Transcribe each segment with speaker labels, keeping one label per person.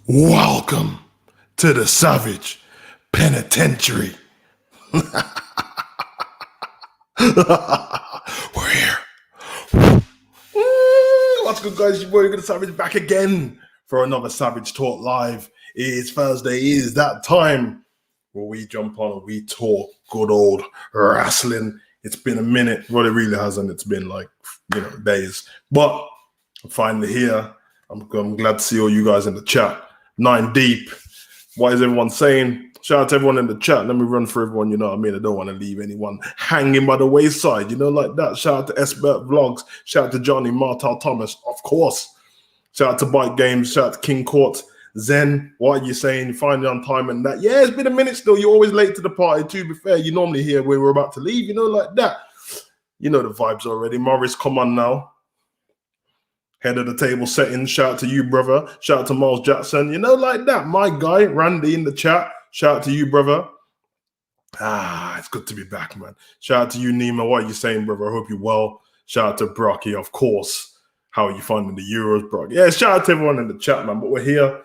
Speaker 1: Welcome to the Savage Penitentiary. We're here. What's good, guys? Your boy, the Savage, back again for another Savage Talk Live. It is Thursday. It is that time where we jump on and we talk good old wrestling. It's been a minute. Well, it really hasn't. It's been like, days. But I'm finally here. I'm glad to see all you guys in the chat. 9 deep. What is everyone saying? Shout out to everyone in the chat. Let me run for everyone, you know what I mean? I don't want to leave anyone hanging by the wayside, like that. Shout out to Esbert Vlogs. Shout out to Johnny Martel Thomas, of course. Shout out to Bike Games. Shout out to King Court. Zen, what are you saying? Finally on time and that. Yeah, it's been a minute still. You're always late to the party, to be fair. You normally hear when we're about to leave, like that. You know the vibes already. Morris, come on now. Head of the table settings. Shout out to you, brother. Shout out to Miles Jackson. Like that. My guy, Randy in the chat. Shout out to you, brother. It's good to be back, man. Shout out to you, Nima. What are you saying, brother? I hope you're well. Shout out to Brocky, of course. How are you finding the Euros, Brock? Yeah, shout out to everyone in the chat, man. But we're here,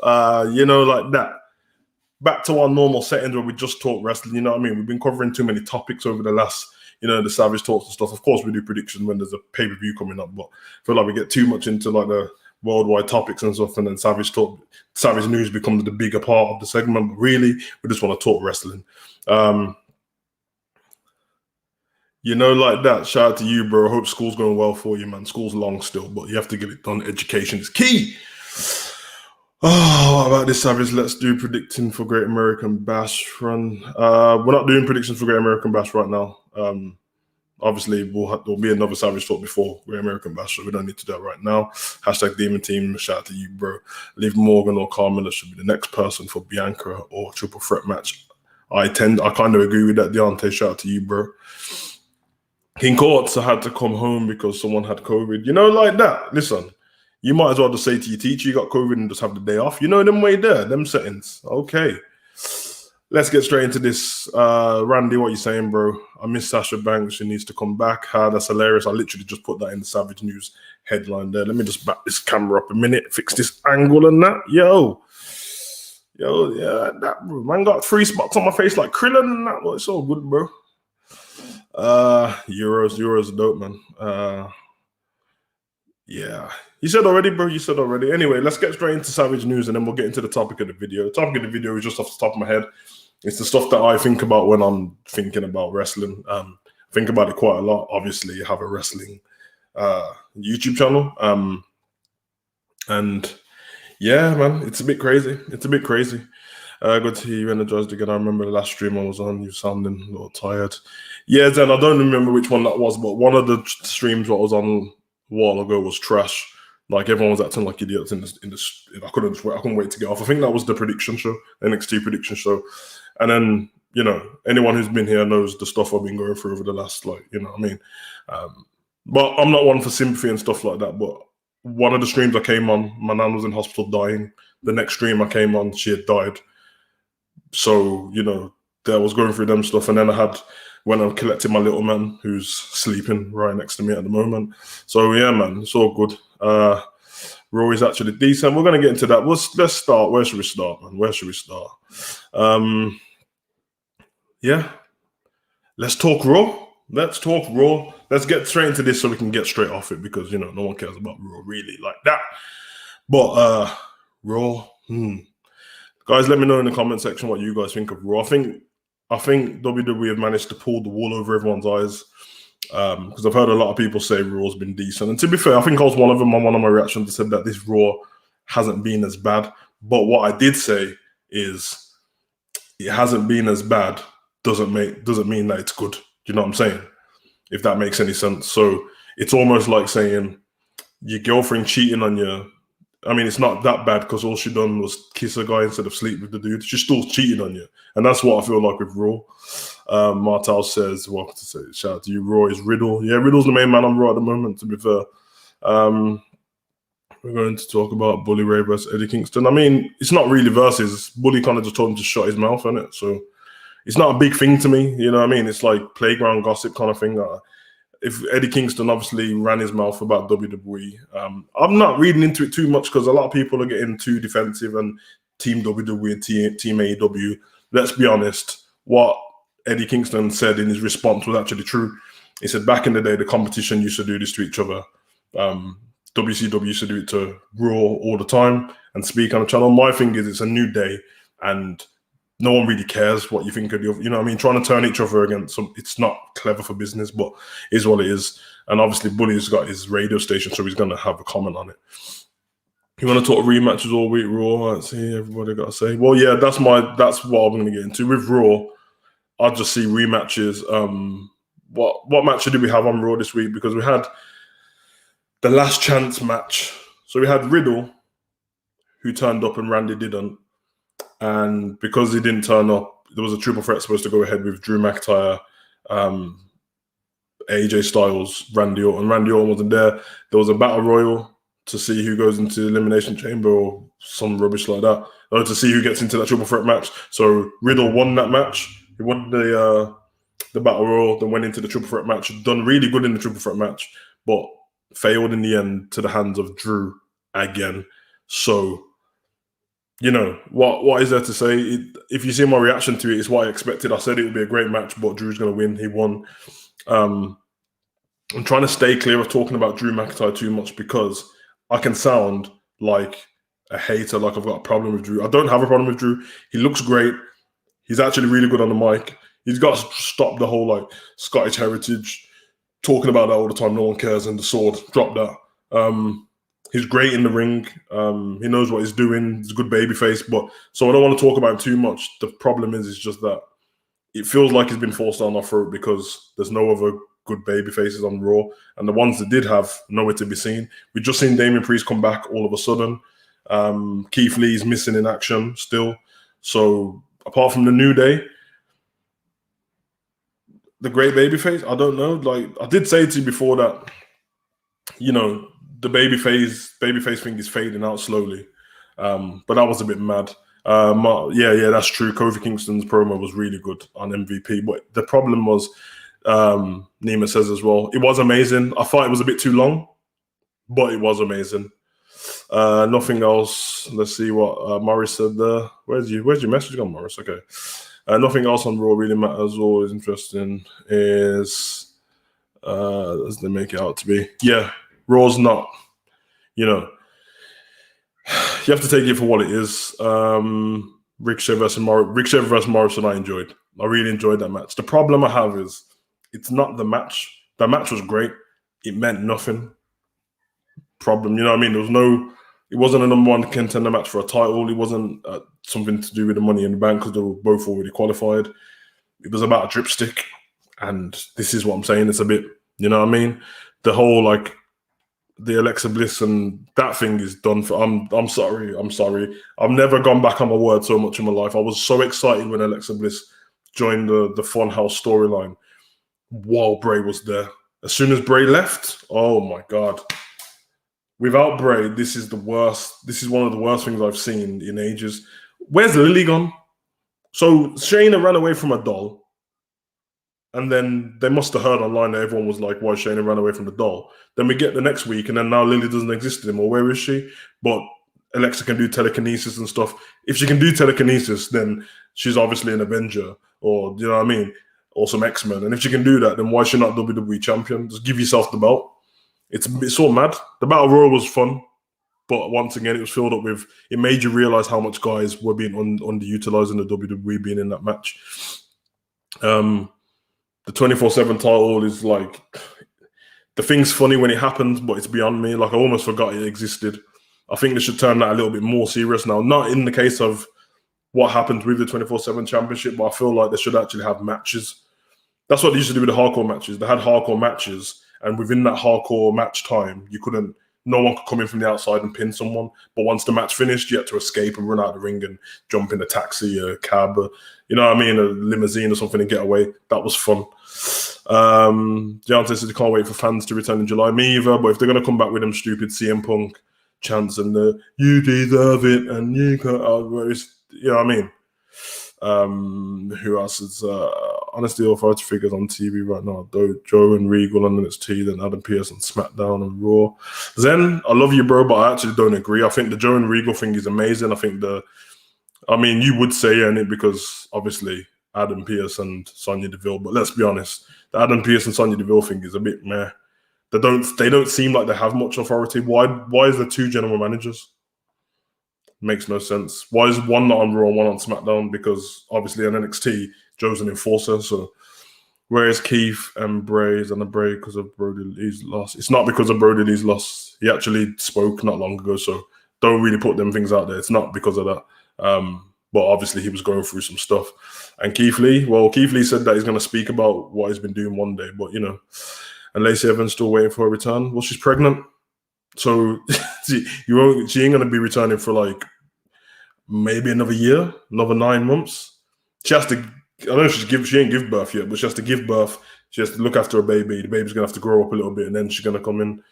Speaker 1: like that. Back to our normal settings where we just talk wrestling. You know what I mean? We've been covering too many topics over the last, the Savage Talks and stuff. Of course, we do predictions when there's a pay-per-view coming up, but I feel like we get too much into like the worldwide topics and stuff, and then Savage News becomes the bigger part of the segment. But really, we just want to talk wrestling. Like that. Shout out to you, bro. I hope school's going well for you, man. School's long still, but you have to get it done. Education is key. Oh, what about this, Savage? Let's do predicting for Great American Bash run. We're not doing predictions for Great American Bash right now. Obviously, there'll be another Savage Talk before Great American Bash, so we don't need to do that right now. Hashtag Demon Team. Shout out to you, bro. Liv Morgan or Carmella should be the next person for Bianca or triple threat match. I kind of agree with that, Deontay. Shout out to you, bro. King Courts, I had to come home because someone had COVID. Like that. Listen, you might as well just say to your teacher you got COVID and just have the day off. Them way there, them settings. Okay. Let's get straight into this. Randy, what you saying, bro? I miss Sasha Banks. She needs to come back. That's hilarious. I literally just put that in the Savage News headline there. Let me just back this camera up a minute, fix this angle and that. Yo, yeah, that bro. Man got 3 spots on my face like Krillin and that. Well, it's all good, bro. Euros dope, man. Yeah. You said already, bro. You said already. Anyway, let's get straight into Savage News and then we'll get into the topic of the video. The topic of the video is just off the top of my head. It's the stuff that I think about when I'm thinking about wrestling. Think about it quite a lot. Obviously, you have a wrestling YouTube channel. And yeah, man, it's a bit crazy. Good to hear you energized again. I remember the last stream I was on, you sounding a little tired. Yeah, Zen, I don't remember which one that was, but one of the streams that was on a while ago was trash. Like everyone was acting like idiots in this. I couldn't wait to get off. I think that was the prediction show, NXT prediction show. And then, anyone who's been here knows the stuff I've been going through over the last, but I'm not one for sympathy and stuff like that. But one of the streams I came on, my nan was in hospital dying. The next stream I came on, she had died. So, I was going through them stuff. And then when I collected my little man who's sleeping right next to me at the moment. So, yeah, man, it's all good. Raw is actually decent. We're going to get into that. Let's start. Where should we start, man? Yeah. Let's talk Raw. Let's get straight into this so we can get straight off it because, no one cares about Raw really like that. But Raw, Guys, let me know in the comment section what you guys think of Raw. I think WWE have managed to pull the wool over everyone's eyes because I've heard a lot of people say Raw's been decent. And to be fair, I think I was one of them on one of my reactions that said that this Raw hasn't been as bad. But what I did say is it hasn't been as bad doesn't mean that it's good. Do you know what I'm saying? If that makes any sense. So it's almost like saying your girlfriend cheating on you. I mean, it's not that bad because all she done was kiss a guy instead of sleep with the dude. She's still cheating on you. And that's what I feel like with Raw. Martel says, welcome to say, shout out to you, Raw is Riddle. Yeah, Riddle's the main man on Raw at the moment, to be fair. We're going to talk about Bully Ray versus Eddie Kingston. I mean, it's not really versus. Bully kind of just told him to shut his mouth, innit? So it's not a big thing to me. You know what I mean? It's like playground gossip kind of thing. if Eddie Kingston obviously ran his mouth about WWE, I'm not reading into it too much because a lot of people are getting too defensive and Team WWE and Team AEW. Let's be honest, what Eddie Kingston said in his response was actually true. He said back in the day, the competition used to do this to each other. WCW used to do it to Raw all the time and speak on the channel. My thing is, it's a new day and no one really cares what you think of the other. You know what I mean? Trying to turn each other against some, it's not clever for business, but is what it is. And obviously, Bully's got his radio station, so he's going to have a comment on it. You want to talk rematches all week, Raw? Let's see, everybody got to say. Well, yeah, that's what I'm going to get into. With Raw, I'll just see rematches. What match did we have on Raw this week? Because we had the last chance match. So we had Riddle, who turned up and Randy didn't. And because he didn't turn up, there was a triple threat supposed to go ahead with Drew McIntyre, AJ Styles, Randy Orton. Randy Orton wasn't there. There was a battle royal to see who goes into the Elimination Chamber or some rubbish like that, or to see who gets into that triple threat match. So Riddle won that match. He won the battle royal, then went into the triple threat match. Done really good in the triple threat match, but failed in the end to the hands of Drew again. So, you know, what is there to say? If you see my reaction to it, it's what I expected. I said it would be a great match, but Drew's going to win. He won. I'm trying to stay clear of talking about Drew McIntyre too much because I can sound like a hater, like I've got a problem with Drew. I don't have a problem with Drew. He looks great. He's actually really good on the mic. He's got to stop the whole like Scottish heritage, talking about that all the time. No one cares, and the sword, drop that. He's great in the ring. He knows what he's doing. He's a good babyface. But so I don't want to talk about him too much. The problem is just that it feels like he's been forced down our throat because there's no other good baby faces on Raw, and the ones that did have nowhere to be seen. We've just seen Damian Priest come back all of a sudden. Keith Lee's missing in action still. So apart from the New Day, the great babyface, I don't know. Like I did say to you before that, you know, the babyface thing is fading out slowly. But that was a bit mad. Yeah, that's true. Kofi Kingston's promo was really good on MVP, but the problem was, Nima says as well, it was amazing. I thought it was a bit too long, but it was amazing. Nothing else. Let's see what Morris said there. Where's your message gone, Morris? Okay. Nothing else on Raw really matters. Always interesting is as they make it out to be. Yeah, Raw's not, you know, you have to take it for what it is. Ricochet versus Morrison, I enjoyed. I really enjoyed that match. The problem I have is it's not the match. That match was great. It meant nothing. Problem, you know what I mean? It wasn't a number one contender match for a title. It wasn't something to do with the Money in the Bank because they were both already qualified. It was about a dripstick. And this is what I'm saying. It's a bit, you know what I mean? The whole, like, the Alexa Bliss and that thing is done for. I'm sorry. I've never gone back on my word so much in my life. I was so excited when Alexa Bliss joined the Funhouse storyline while Bray was there. As soon as Bray left, oh my God. Without Bray, this is the worst. This is one of the worst things I've seen in ages. Where's Lily gone? So Shayna ran away from a doll. And then they must have heard online that everyone was like, why Shayna ran away from the doll? Then we get the next week, and then now Lily doesn't exist anymore. Where is she? But Alexa can do telekinesis and stuff. If she can do telekinesis, then she's obviously an Avenger, or, you know what I mean? Or some X-Men. And if she can do that, then why is she not WWE champion? Just give yourself the belt. It's so mad. The Battle Royal was fun, but once again, it was filled up with, it made you realize how much guys were being underutilized in the WWE being in that match. The 24/7 title is like, the thing's funny when it happens, but it's beyond me. Like, I almost forgot it existed. I think they should turn that a little bit more serious now. Not in the case of what happened with the 24/7 championship, but I feel like they should actually have matches. That's what they used to do with the hardcore matches. They had hardcore matches, and within that hardcore match time, no one could come in from the outside and pin someone. But once the match finished, you had to escape and run out of the ring and jump in a taxi, a cab, you know what I mean, a limousine or something and get away. That was fun. Deontay says he can't wait for fans to return in July. Me either, but if they're going to come back with them stupid CM Punk chants and you deserve it and you can't, you know what I mean? Who else is honestly authority figures on TV right now? Joe and Regal on NXT, then Adam Pearce on SmackDown and Raw. Zen, I love you, bro, but I actually don't agree. I think the Joe and Regal thing is amazing. I think you would say it because obviously Adam Pearce and Sonya Deville, but let's be honest, the Adam Pearce and Sonya Deville thing is a bit meh. They don't seem like they have much authority. Why is there 2 general managers? Makes no sense. Why is one not on Raw and one on SmackDown? Because obviously on NXT, Joe's an enforcer. So whereas Keith and Bray's on the Bray because of Brody Lee's loss. It's not because of Brody Lee's loss. He actually spoke not long ago, so don't really put them things out there. It's not because of that. But obviously he was going through some stuff. And Keith Lee said that he's going to speak about what he's been doing one day, but and Lacey Evans still waiting for a return. Well, she's pregnant. So she ain't going to be returning for like maybe another year, another 9 months. She has to, I don't know if she ain't give birth yet, but she has to give birth. She has to look after a baby. The baby's going to have to grow up a little bit and then she's going to come in.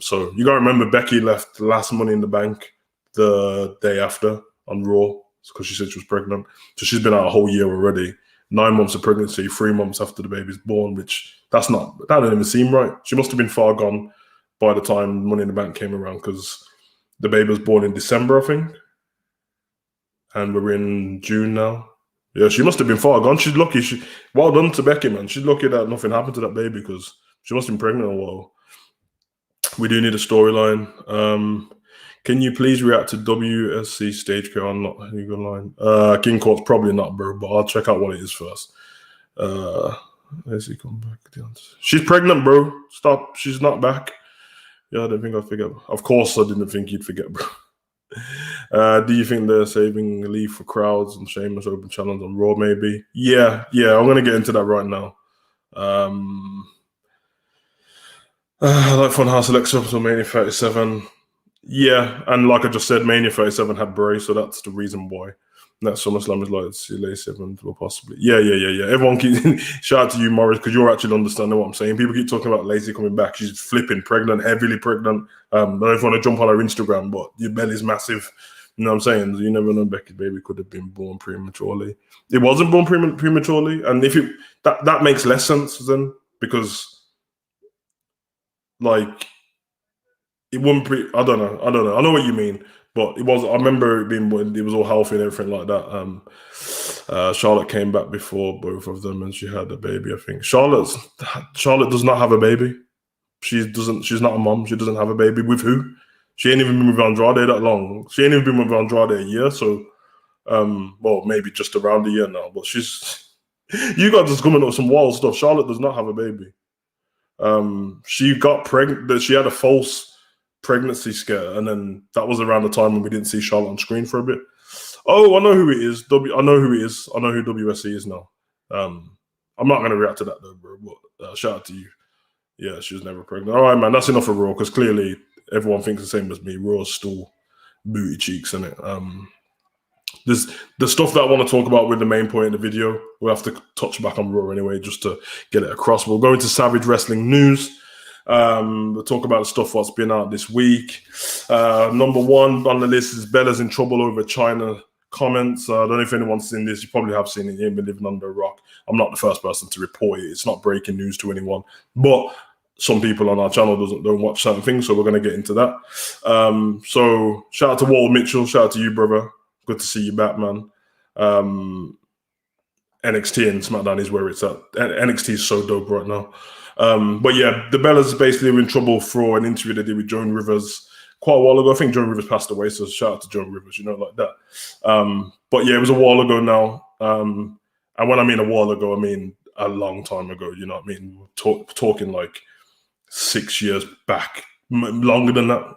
Speaker 1: So you got to remember Becky left the last Money in the Bank the day after on Raw because she said she was pregnant. So she's been out a whole year already. 9 months of pregnancy, 3 months after the baby's born, which that didn't even seem right. She must have been far gone by the time Money in the Bank came around because the baby was born in December, I think. And we're in June now. Yeah, she must have been far gone. She's lucky. Well done to Becky, man. She's lucky that nothing happened to that baby because she must have been pregnant a while. We do need a storyline. Can you please react to WSC stage care on not Hugo line? King Court's probably not, bro, but I'll check out what it is first. Let's see, come back. She's pregnant, bro. Stop. She's not back. Yeah, I don't think I'd forget. Of course, I didn't think you'd forget, bro. Do you think they're saving Lee for crowds and Sheamus open challenge on Raw? Maybe. Yeah. I'm gonna get into that right now. Like Funhouse Alexa up to Mania 37. Yeah, and like I just said, Mania 37 had Bray, so that's the reason why. And that SummerSlam is like Lacey Evans will possibly. Yeah. Everyone keep shout out to you, Morris, because you're actually understanding what I'm saying. People keep talking about Lacey coming back. She's flipping pregnant, heavily pregnant. I don't know if you want to jump on her Instagram, but your belly's massive. You know what I'm saying? You never know. Becky's baby could have been born prematurely. It wasn't born prematurely, and if that makes less sense then because like it wouldn't. I don't know. I know what you mean. But it was. I remember it being when it was all healthy and everything like that. Charlotte came back before both of them, and she had a baby. I think Charlotte does not have a baby. She doesn't. She's not a mom. She doesn't have a baby with who? She ain't even been with Andrade that long. She ain't even been with Andrade a year. So, well, maybe just around a year now. But she's. You guys just coming up with some wild stuff. Charlotte does not have a baby. She got pregnant. She had a false pregnancy scare, and then that was around the time when we didn't see Charlotte on screen for a bit. Oh, I know who it is. I know who it is. I know who WSC is now. I'm not going to react to that though, bro. But shout out to you. Yeah, she was never pregnant. All right, man. That's enough of Raw because clearly everyone thinks the same as me. Raw's still booty cheeks, isn't it? There's the stuff that I want to talk about with the main point of the video. We'll have to touch back on Raw anyway, just to get it across. We'll go into Savage Wrestling news. We'll talk about the stuff what's been out this week. Number one on the list is Bella's in trouble over China comments. I don't know if anyone's seen this. You probably have seen it. You ain't been living under a rock. I'm not the first person to report it. It's not breaking news to anyone. But some people on our channel don't watch certain things, so we're going to get into that. So shout out to Walt Mitchell. Shout out to you, brother. Good to see you back, man. NXT and SmackDown is where it's at. NXT is so dope right now. But yeah, the Bellas basically were in trouble for an interview they did with Joan Rivers quite a while ago. I think Joan Rivers passed away, so shout out to Joan Rivers, like that. But yeah, it was a while ago now. And when I mean a while ago, I mean a long time ago, you know what I mean? Talking like 6 years back, longer than that.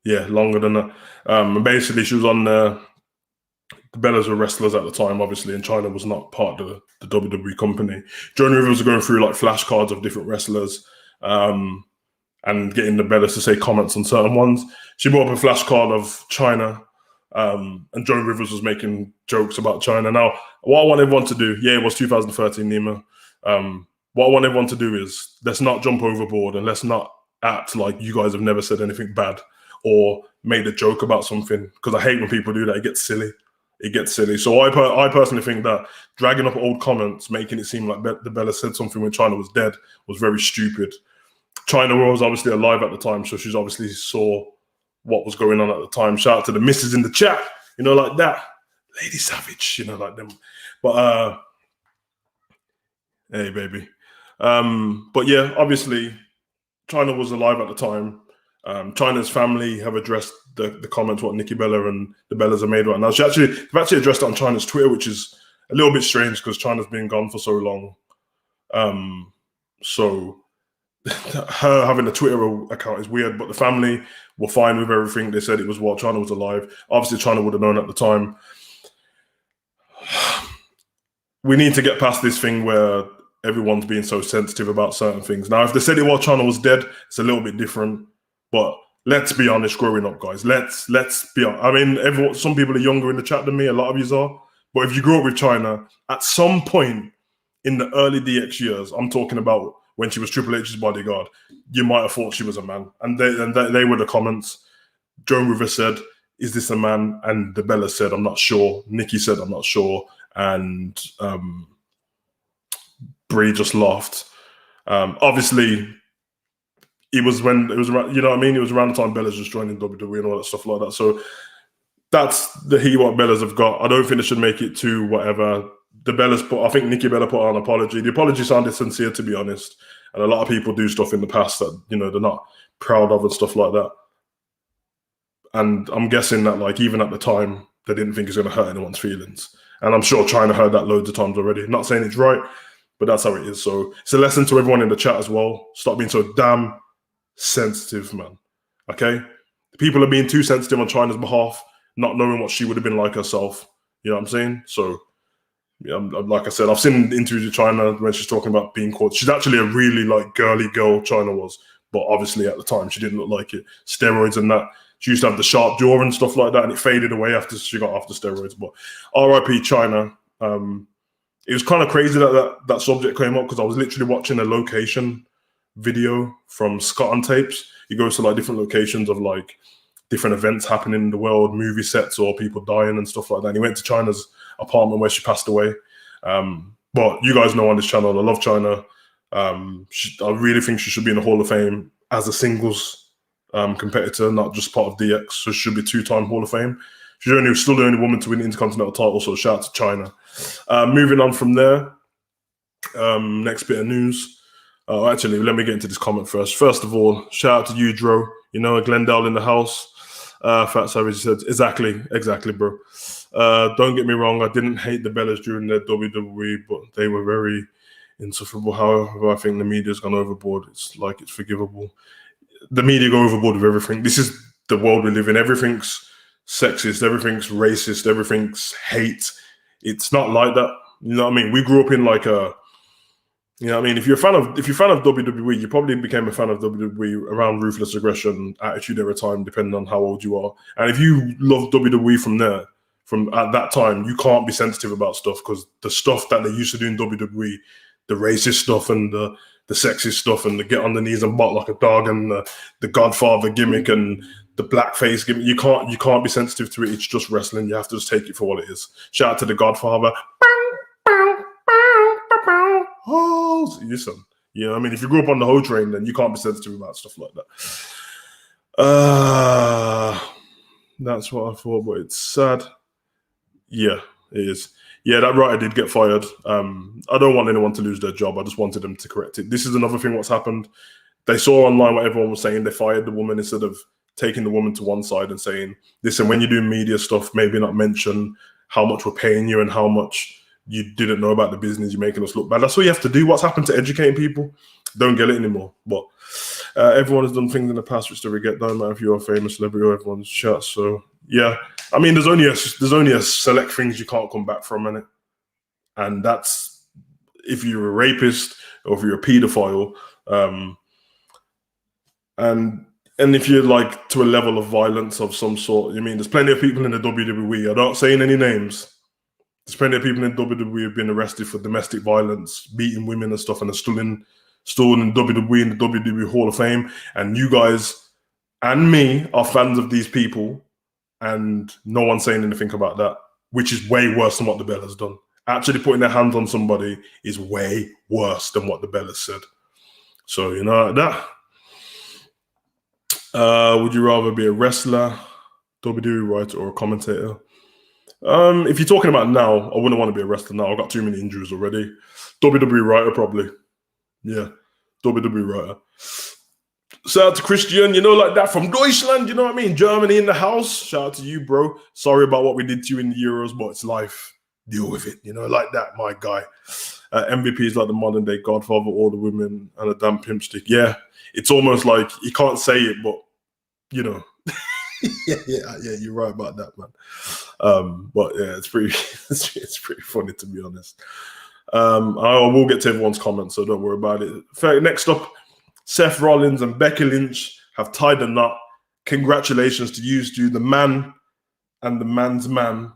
Speaker 1: Yeah, longer than that. And basically she was on there. The Bellas were wrestlers at the time, obviously, and China was not part of the WWE company. Joan Rivers was going through like flashcards of different wrestlers and getting the Bellas to say comments on certain ones. She brought up a flashcard of China and Joan Rivers was making jokes about China. Now, what I want everyone to do, it was 2013, Nima. What I want everyone to do is let's not jump overboard and let's not act like you guys have never said anything bad or made a joke about something, because I hate when people do that. It gets silly. it gets silly. So I personally think that dragging up old comments, making it seem like the Bella said something when China was dead, was very stupid. China was obviously alive at the time, so she's obviously saw what was going on at the time. Shout out to the missus in the chat, like that. Lady Savage, like them. But hey, baby. But yeah, obviously, China was alive at the time. China's family have addressed the comments what Nikki Bella and the Bellas have made right now. They've actually addressed it on China's Twitter, which is a little bit strange because China's been gone for so long. So her having a Twitter account is weird, but the family were fine with everything. They said it was while China was alive. Obviously, China would have known at the time. We need to get past this thing where everyone's being so sensitive about certain things. Now, if they said it while China was dead, it's a little bit different. But let's be honest, growing up, guys. Let's be honest. I mean, some people are younger in the chat than me. A lot of you are. But if you grew up with China, at some point in the early DX years, I'm talking about when she was Triple H's bodyguard, you might have thought she was a man. And they were the comments. Joan Rivers said, "Is this a man?" And the Bella said, "I'm not sure." Nikki said, "I'm not sure." And Brie just laughed. Obviously, it was around, It was around the time Bella's just joining WWE and all that stuff like that. So that's the heat what Bellas have got. I don't think they should make it to whatever. The Bellas I think Nikki Bella put out an apology. The apology sounded sincere, to be honest. And a lot of people do stuff in the past that, they're not proud of and stuff like that. And I'm guessing that, even at the time, they didn't think it's going to hurt anyone's feelings. And I'm sure China heard that loads of times already. Not saying it's right, but that's how it is. So it's a lesson to everyone in the chat as well. Stop being so damn sensitive, man. Okay? People are being too sensitive on China's behalf, not knowing what she would have been like herself. You know what I'm saying? So, yeah, like I said, I've seen interviews with China when she's talking about being caught. She's actually a really, girly girl, China was. But obviously at the time, she didn't look like it. Steroids and that. She used to have the sharp jaw and stuff like that, and it faded away after she got off the steroids. But RIP China. It was kind of crazy that subject came up because I was literally watching a location video from Scott on Tapes. He goes to different locations of different events happening in the world, movie sets or people dying and stuff like that. And he went to China's apartment where she passed away. But you guys know on this channel, I love China. I really think she should be in the Hall of Fame as a singles competitor, not just part of DX. So she should be 2-time Hall of Fame. She's still the only woman to win the Intercontinental title, so shout out to China. Moving on from there, next bit of news. Actually, let me get into this comment first. First of all, shout out to you, Dro. Glendale in the house. Fat Savage said, exactly, bro. Don't get me wrong, I didn't hate the Bellas during their WWE, but they were very insufferable. However, I think the media's gone overboard. It's forgivable. The media go overboard with everything. This is the world we live in. Everything's sexist, everything's racist, everything's hate. It's not like that. You know what I mean? We grew up in if you're a fan of WWE, you probably became a fan of WWE around Ruthless Aggression, Attitude Era time, depending on how old you are. And if you love WWE from at that time, you can't be sensitive about stuff because the stuff that they used to do in WWE, the racist stuff and the sexist stuff and the get on the knees and bark like a dog and the Godfather gimmick and the blackface gimmick, you can't be sensitive to it. It's just wrestling. You have to just take it for what it is. Shout out to the Godfather. Oh, listen. If you grew up on the Ho train, then you can't be sensitive about stuff like that. That's what I thought, but it's sad. Yeah, it is. Yeah, that writer did get fired. I don't want anyone to lose their job. I just wanted them to correct it. This is another thing what's happened. They saw online what everyone was saying. They fired the woman instead of taking the woman to one side and saying, listen, when you do media stuff, maybe not mention how much we're paying you and how much you didn't know about the business. You're making us look bad. That's what you have to do. What's happened to educating people? Don't get it anymore. But everyone has done things in the past which they regret. Don't matter if you're a famous celebrity or everyone's chat. So yeah, there's only a select things you can't come back from in it, and that's if you're a rapist or if you're a paedophile, and if you're to a level of violence of some sort. There's plenty of people in the WWE. I'm not saying any names. There's plenty of people in WWE who've been arrested for domestic violence, beating women and stuff, and are still in WWE in the WWE Hall of Fame. And you guys and me are fans of these people, and no one's saying anything about that. which is way worse than what the Bella's done. Actually putting their hands on somebody is way worse than what the Bella said. So, you know, that. Would you rather be a wrestler, WWE writer, or a commentator? If you're talking about now, I wouldn't want to be a wrestler now. I've got too many injuries already. WWE writer, probably. Yeah, WWE writer. Shout out to Christian, you know, like that from Deutschland, you know what I mean? Germany in the house. Shout out to you, bro. Sorry about what we did to you in the Euros, but it's life. Deal with it, you know, like that, my guy. MVP is like the modern day godfather, all the women, and a damn pimp stick. Yeah, it's almost like you can't say it, but, you know. yeah, you're right about that, man. But yeah, it's pretty funny, to be honest. I will get to everyone's comments, so don't worry about it. Next up, Seth Rollins and Becky Lynch have tied the knot. Congratulations to you, Stu. The man and the man's man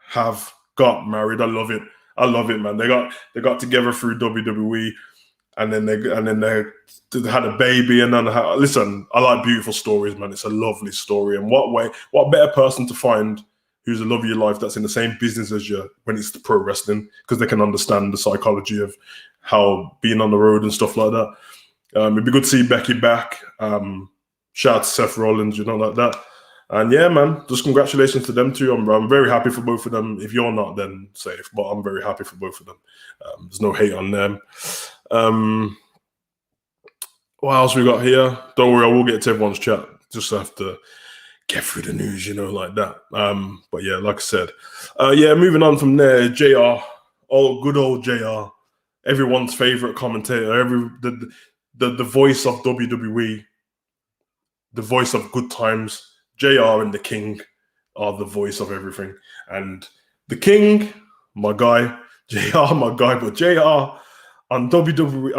Speaker 1: have got married. I love it, man. They got together through WWE, and then they had a baby, and then listen. I like beautiful stories, man. It's a lovely story, and what better person to find who's the love of your life that's in the same business as you when it's pro wrestling, because they can understand the psychology of how being on the road and stuff like that. It'd be good to see Becky back. Shout out to Seth Rollins, you know, like that. And yeah, man, just congratulations to them too. I'm very happy for both of them. If you're not, then safe. But I'm very happy for both of them. There's no hate on them. What else we got here? Don't worry, I will get to everyone's chat. Just have to get through the news, you know, like that. But yeah, like I said. Moving on from there, JR. Oh, good old JR. Everyone's favorite commentator. The voice of WWE. The voice of good times. JR and the King are the voice of everything. And the King, my guy, JR, my guy, but JR on WWE,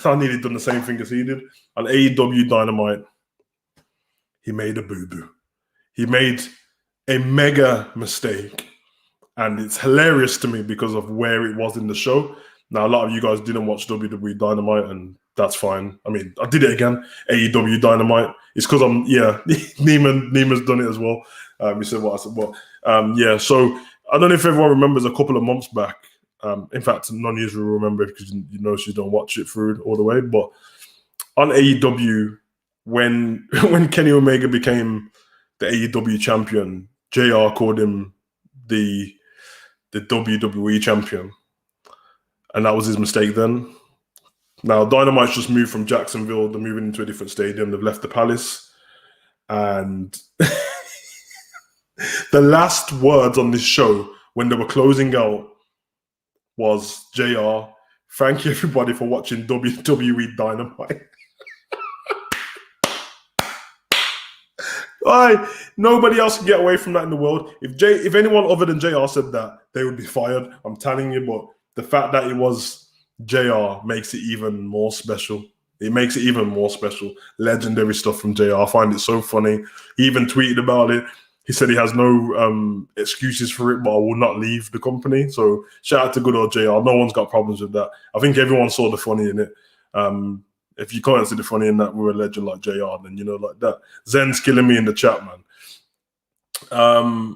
Speaker 1: I nearly done the same thing as he did. On AEW Dynamite, he made a boo-boo. He made a mega mistake. And it's hilarious to me because of where it was in the show. Now, a lot of you guys didn't watch WWE Dynamite, and that's fine. I mean, I did it again. AEW Dynamite. It's because Neiman's done it as well. He said what I said. But so I don't know if everyone remembers a couple of months back. In fact, none of you will remember because you know she don't watch it through all the way. But on AEW, when Kenny Omega became the AEW champion, JR called him the WWE champion. And that was his mistake then. Now, Dynamite's just moved from Jacksonville. They're moving into a different stadium. They've left the Palace. And the last words on this show, when they were closing out, was, JR, thank you everybody for watching WWE Dynamite. Nobody else can get away from that in the world. If anyone other than JR said that, they would be fired. I'm telling you, but the fact that it was JR makes it even more special. It makes it even more special. Legendary stuff from JR. I find it so funny. He even tweeted about it. He said he has no excuses for it, but I will not leave the company. So shout out to good old JR. No one's got problems with that. I think everyone saw the funny in it. If you can't see the funny in that, we're a legend like JR, then you know, like that. Zen's killing me in the chat, man.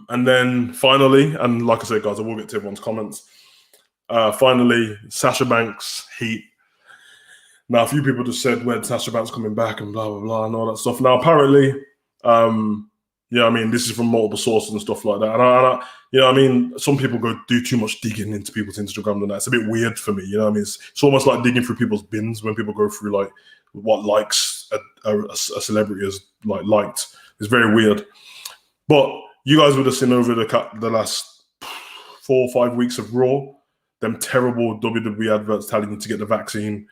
Speaker 1: And then finally, and like I said, guys, I will get to everyone's comments. Finally, Sasha Banks heat. Now, a few people just said, when Sasha Banks coming back and blah, blah, blah, and all that stuff. Now, apparently, this is from multiple sources and stuff like that. And I some people do too much digging into people's Instagram and that. It's a bit weird for me, you know what I mean? It's almost like digging through people's bins when people go through, like, what likes a celebrity has, like, liked. It's very weird. But you guys would have seen over the last 4 or 5 weeks of Raw, them terrible WWE adverts telling you to get the vaccine,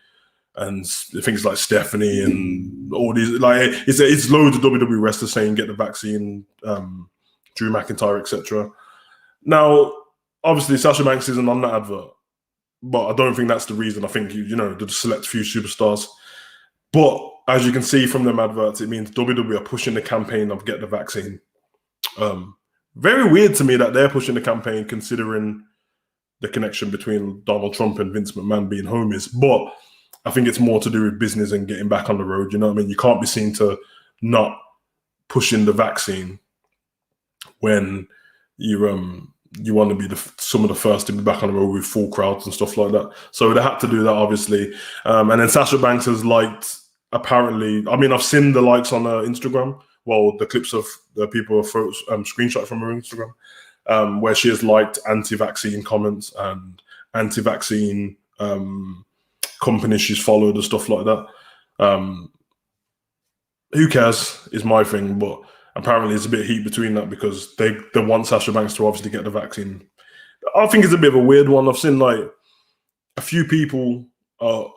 Speaker 1: and things like Stephanie and all these, like, it's loads of WWE wrestlers saying get the vaccine, Drew McIntyre, etc. Now, obviously, Sasha Banks isn't on that advert, but I don't think that's the reason. I think the select few superstars. But as you can see from them adverts, it means WWE are pushing the campaign of get the vaccine. Very weird to me that they're pushing the campaign, considering the connection between Donald Trump and Vince McMahon being homies. But I think it's more to do with business and getting back on the road. You know what I mean? You can't be seen to not pushing the vaccine when you're you want to be some of the first to be back on the road with full crowds and stuff like that. So they had to do that, obviously. And then Sasha Banks has liked, apparently, I mean, I've seen the likes on her Instagram. Well, the clips of the people have screenshot from her Instagram, where she has liked anti-vaccine comments and anti-vaccine companies she's followed and stuff like that. Who cares is my thing, but apparently there's a bit of heat between that because they want Sasha Banks to obviously get the vaccine. I think it's a bit of a weird one. I've seen like a few people are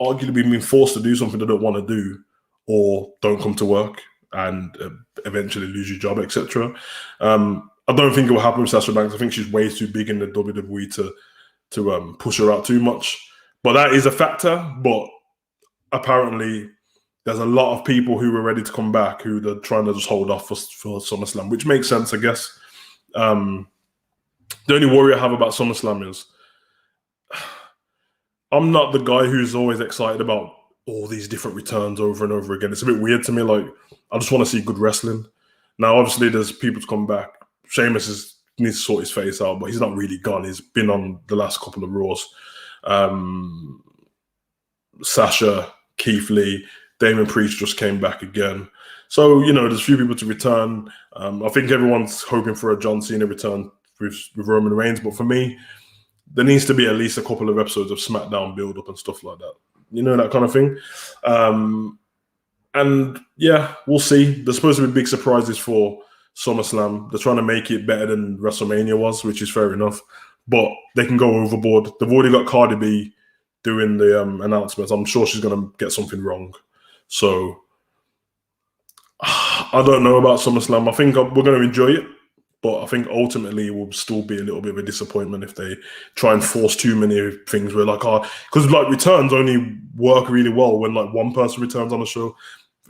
Speaker 1: arguably being forced to do something they don't want to do or don't come to work and eventually lose your job, etc. I don't think it will happen with Sasha Banks. I think she's way too big in the WWE to push her out too much. But that is a factor. But apparently there's a lot of people who were ready to come back who they're trying to just hold off for SummerSlam, which makes sense, I guess. The only worry I have about SummerSlam is I'm not the guy who's always excited about all these different returns over and over again. It's a bit weird to me. Like, I just want to see good wrestling. Now, obviously, there's people to come back. Sheamus needs to sort his face out, but he's not really gone. He's been on the last couple of Raws. Sasha, Keith Lee, Damon Priest just came back again. So, there's a few people to return. I think everyone's hoping for a John Cena return with Roman Reigns. But for me, there needs to be at least a couple of episodes of SmackDown build-up and stuff like that. That kind of thing. And, yeah, we'll see. There's supposed to be big surprises for SummerSlam. They're trying to make it better than WrestleMania was, which is fair enough. But they can go overboard. They've already got Cardi B doing the announcements. I'm sure she's going to get something wrong. So I don't know about SummerSlam. I think we're going to enjoy it, but I think ultimately it will still be a little bit of a disappointment if they try and force too many things. Where because returns only work really well when like one person returns on the show.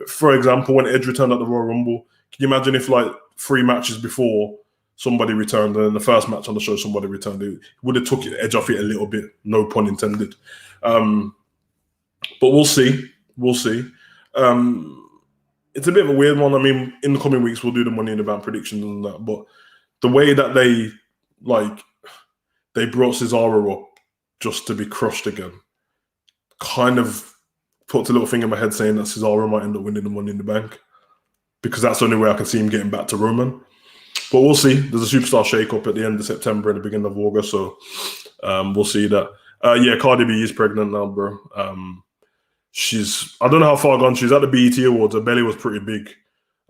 Speaker 1: For example, when Edge returned at the Royal Rumble, can you imagine if like 3 matches before somebody returned and in the first match on the show somebody returned? It would have took Edge off it a little bit, no pun intended. But we'll see. We'll see. It's a bit of a weird one. I mean, in the coming weeks, we'll do the Money in the Bank predictions and that. But the way that they brought Cesaro up just to be crushed again kind of puts a little thing in my head saying that Cesaro might end up winning the Money in the Bank because that's the only way I can see him getting back to Roman. But we'll see. There's a superstar shake-up at the end of September and the beginning of August, so we'll see that. Yeah, Cardi B is pregnant now, bro. I don't know how far gone she's at the BET Awards. Her belly was pretty big.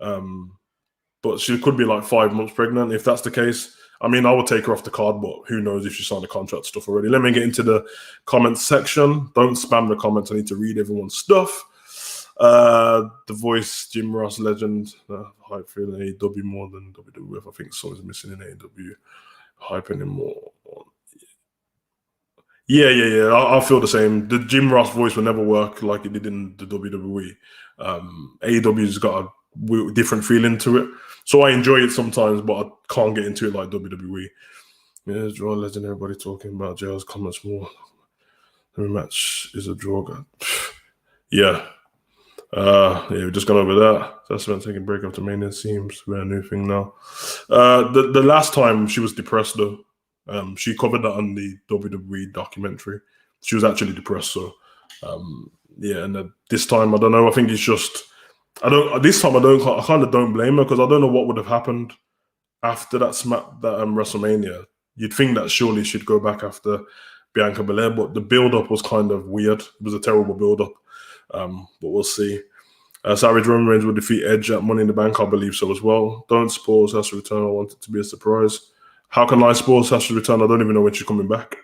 Speaker 1: But she could be like 5 months pregnant. If that's the case, I mean, I would take her off the card, but who knows if she signed the contract stuff already. Let me get into the comments section. Don't spam the comments. I need to read everyone's stuff. The Voice, Jim Ross legend, hype feeling AEW more than WWF. I think someone's missing in AEW. Hyping him more. Yeah. I feel the same. The Jim Ross voice will never work like it did in the WWE. AEW's got a different feeling to it. So I enjoy it sometimes, but I can't get into it like WWE. Yeah, draw legend, everybody talking about JL's comments more. The rematch is a draw. Yeah. We've just gone over that. That's been taking a break after Mania seems we're a new thing now. The last time she was depressed though. She covered that on the WWE documentary. She was actually depressed, so and this time I don't know. I think it's just I kind of don't blame her because I don't know what would have happened after that WrestleMania. You'd think that surely she'd go back after Bianca Belair, but the build-up was kind of weird. It was a terrible build-up, but we'll see. Savage Roman Reigns will defeat Edge at Money in the Bank. I believe so as well. Don't spoil Sasha's return. I want it to be a surprise. How can I spoil Sasha's return? I don't even know when she's coming back.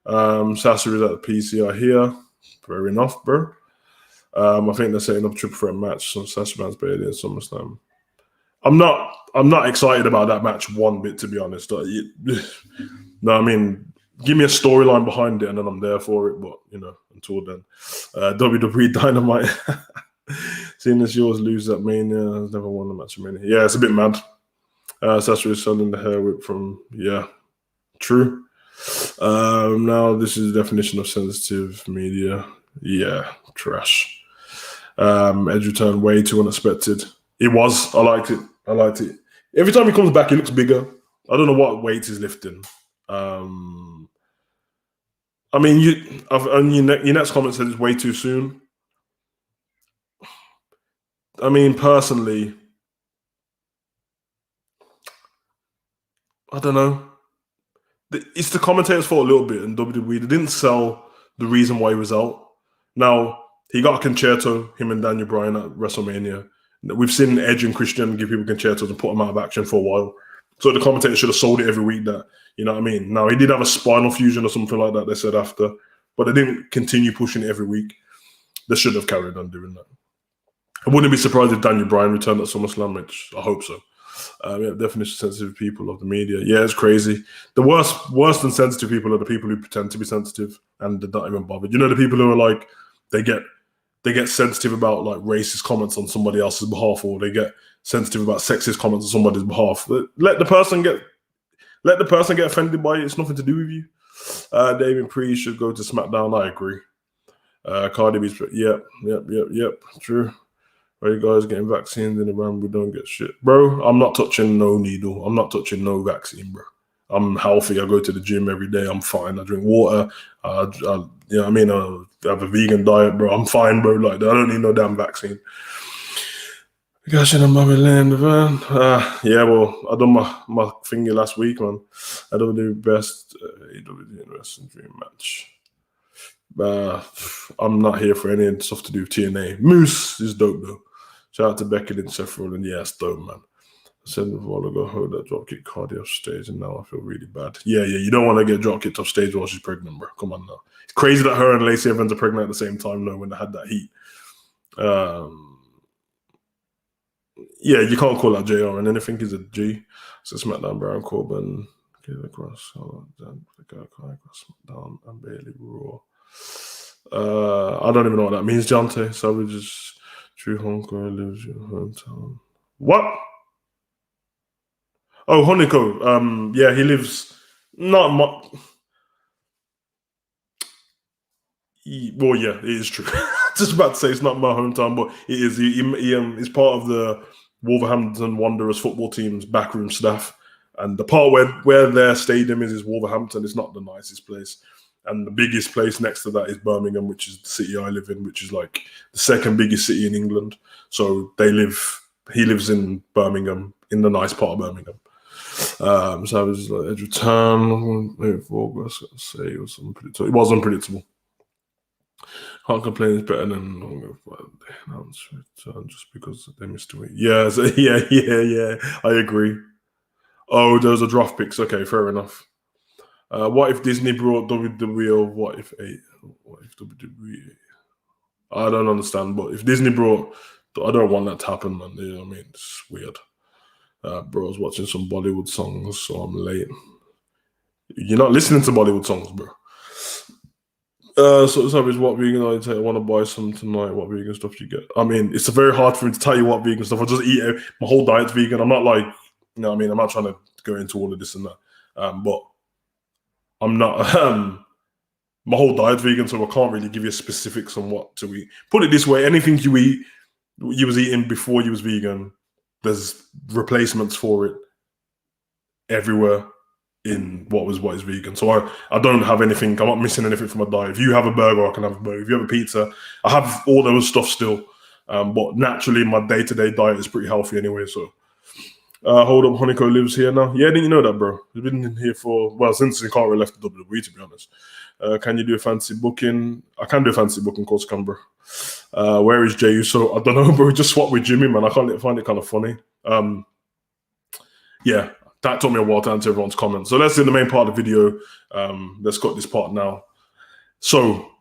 Speaker 1: Sasha is at the PCI here. Fair enough, bro. I think they're setting up a triple threat match. So Sasha Banks Bayley and SummerSlam. I'm not excited about that match one bit, to be honest. No, I mean, give me a storyline behind it and then I'm there for it. But, until then. WWE Dynamite. Seeing as yours lose at Mania, has never won a match at Mania. Yeah, it's a bit mad. Sasha is selling the hair whip from, true. Now, this is the definition of sensitive media. Yeah, trash. Edge return way too unexpected. It was. I liked it. Every time he comes back, he looks bigger. I don't know what weight he's lifting. I mean, your next comment said it's way too soon. I mean, personally, I don't know. It's the commentators' fault a little bit in WWE. They didn't sell the reason why he was out. Now, he got a concerto, him and Daniel Bryan at WrestleMania. We've seen Edge and Christian give people concertos and put them out of action for a while. So the commentator should have sold it every week that, you know what I mean? Now, he did have a spinal fusion or something like that, they said after, but they didn't continue pushing it every week. They should have carried on doing that. I wouldn't be surprised if Daniel Bryan returned at SummerSlam, which I hope so. Yeah, definitely sensitive people of the media. Yeah, it's crazy. The worse than sensitive people are the people who pretend to be sensitive and they're not even bothered. You know, the people who are like, they get sensitive about like racist comments on somebody else's behalf, or they get sensitive about sexist comments on somebody's behalf. Let the person get offended by it. It's nothing to do with you. David Priest should go to SmackDown. I agree. Cardi B's, yep, true. Are you guys getting vaccines in Iran? We don't get shit. Bro, I'm not touching no needle. I'm not touching no vaccine, bro. I'm healthy. I go to the gym every day. I'm fine. I drink water. You know what I mean? I have a vegan diet, bro. I'm fine, bro. Like, I don't need no damn vaccine. Gosh, in Mummy Land, man. Yeah, well, I done my thingy last week, man. I don't do best AW Wrestling Dream match. I'm not here for any stuff to do with TNA. Moose is dope, though. Shout out to Becky and Seth Rollins. Yeah, it's dope, man. I said a while ago, heard that dropkick Cardi off stage, and now I feel really bad. Yeah, you don't want to get dropkicked off stage while she's pregnant, bro. Come on now. It's crazy that her and Lacey Evans are pregnant at the same time, though, when they had that heat. Yeah, you can't call that JR, and anything is a G. So SmackDown, Baron Corbin, get across, then the guy across SmackDown and Bailey Raw. I don't even know what that means, Jante. Savage's true honker lives in your hometown. What? Oh, Honico. Yeah, he lives not much. Well, yeah, it is true. Just about to say it's not my hometown, but it is. He is part of the Wolverhampton Wanderers football team's backroom staff, and the part where their stadium is Wolverhampton. It's not the nicest place, and the biggest place next to that is Birmingham, which is the city I live in, which is like the second biggest city in England. So he lives in Birmingham, in the nice part of Birmingham. So I was like, Edge return. Say it was unpredictable. It was unpredictable. Can't complain. It's better than just because they missed a week. Yeah, so, yeah. I agree. Oh, those are draft picks. Okay, fair enough. What if Disney brought WWE? Or what if WWE? I don't understand. But if Disney brought, I don't want that to happen, man. You know what I mean? It's weird. Bro, I was watching some Bollywood songs, so I'm late. You're not listening to Bollywood songs, bro. So Savage, what vegan I take? I want to buy some tonight. What vegan stuff you get? I mean, it's very hard for me to tell you what vegan stuff. I just eat it. My whole diet's vegan. I'm not like, you know what I mean? I'm not trying to go into all of this and that. But I'm not, my whole diet's vegan, so I can't really give you specifics on what to eat. Put it this way, anything you eat, you was eating before you was vegan, there's replacements for it everywhere in what is vegan. So I don't have anything. I'm not missing anything from my diet. If you have a burger, I can have a burger. If you have a pizza, I have all those stuff still. But naturally, my day-to-day diet is pretty healthy anyway. So hold up, Honico lives here now. Yeah, didn't you know that, bro? He's been in here since he can't left the WWE, to be honest. Can you do a fancy booking? I can do a fancy booking, of course, can, bro. Where is Jey Uso? I don't know, bro. Just swap with Jimmy, man. I find it kind of funny. Yeah. That took me a while to answer everyone's comments. So let's do the main part of the video. Let's got this part now. So,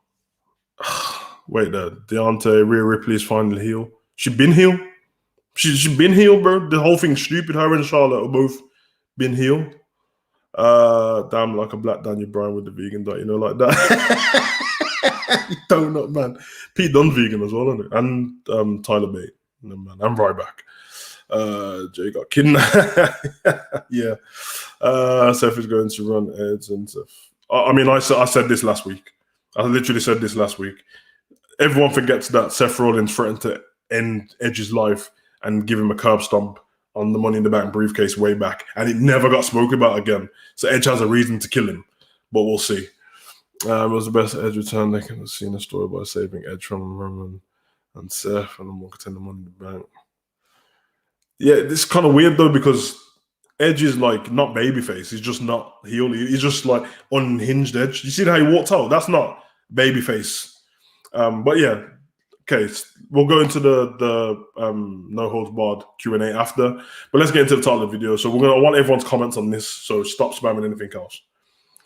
Speaker 1: wait there. Deontay, Rhea Ripley is finally heel. She been heel? She been heel, bro. The whole thing's stupid. Her and Charlotte are both been heel. Damn, like a black Daniel Bryan with the vegan diet, you know, like that. Donut, man. Pete Dunne's vegan as well, isn't it? And Tyler Bate. No, man. And Ryback. Jay got kidnapped. Yeah. Seth is going to run Edge and Seth. I mean, I said this last week. I literally said this last week. Everyone forgets that Seth Rollins threatened to end Edge's life and give him a curb stomp on the Money in the Bank briefcase way back, and it never got spoken about again. So Edge has a reason to kill him, but we'll see. It was the best Edge return they can have seen a story by saving Edge from Roman and Seth and the more contender Money in the Bank. Yeah, it's kind of weird though, because Edge is like not babyface. He's just not heel. He's just like unhinged Edge. You see how he walked out? That's not babyface. But yeah, okay. We'll go into the no holds barred Q&A after. But let's get into the title of the video. So I want everyone's comments on this. So stop spamming anything else.